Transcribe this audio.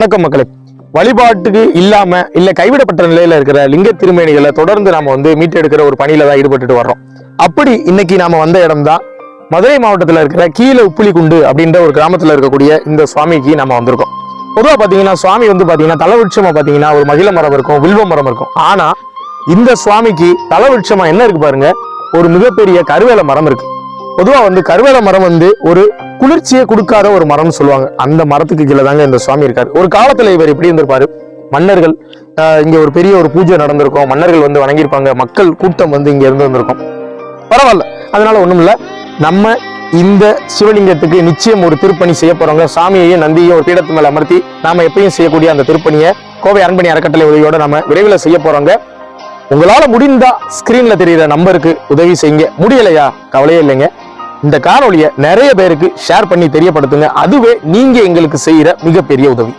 வணக்கம் மக்களே. வழிபாட்டுக்கு இல்லாம இல்ல கைவிடப்பட்ட நிலையில இருக்கிற லிங்க திருமேனிகளை தொடர்ந்து நாம மீட்டெடுக்கிற ஒரு பணியில தான் ஈடுபட்டு வர்றோம். அப்படி இன்னைக்கு நாம வந்த இடம் தான் மதுரை மாவட்டத்துல இருக்கிற கீழே உப்புளிக்குண்டு அப்படின்ற ஒரு கிராமத்துல இருக்கக்கூடிய இந்த சுவாமிக்கு நம்ம வந்திருக்கோம். பொதுவா பாத்தீங்கன்னா சுவாமி பாத்தீங்கன்னா தலவிருட்சமா பாத்தீங்கன்னா ஒரு மகிழ மரம் இருக்கும், வில்வ மரம் இருக்கும். ஆனா இந்த சுவாமிக்கு தலவிருட்சமா என்ன இருக்கு பாருங்க, ஒரு மிகப்பெரிய கருவேல மரம் இருக்கு. பொதுவா கருவேல மரம் ஒரு குளிர்ச்சியை கொடுக்காத ஒரு மரம்னு சொல்லுவாங்க. அந்த மரத்துக்கு கீழே தாங்க இந்த சுவாமி இருக்காரு. ஒரு காலத்துல இவர் எப்படி இருந்திருப்பாரு, மன்னர்கள் இங்க ஒரு பெரிய ஒரு பூஜை நடந்திருக்கும், மன்னர்கள் வணங்கியிருப்பாங்க, மக்கள் கூட்டம் இங்க இருந்து வந்திருக்கும். பரவாயில்ல, அதனால ஒண்ணும் இல்ல. நம்ம இந்த சிவலிங்கத்துக்கு நிச்சயம் ஒரு திருப்பணி செய்ய போறோங்க. சாமியையும் நந்தியையும் ஒரு பீடத்து மேல அமர்த்தி நாம எப்பயும் செய்யக்கூடிய அந்த திருப்பணியை கோவை அரண்மனை அறக்கட்டளை உதவியோட நம்ம விரைவில் செய்ய போறோங்க. உங்களால முடிந்தா ஸ்கிரீன்ல தெரியுற நம்பருக்கு உதவி செய்யுங்க. முடியலையா கவலையே இல்லைங்க. இந்த காணொலியை நிறைய பேருக்கு ஷேர் பண்ணி தெரியப்படுத்துங்க. அதுவே நீங்க எங்களுக்கு செய்யற மிகப்பெரிய உதவி.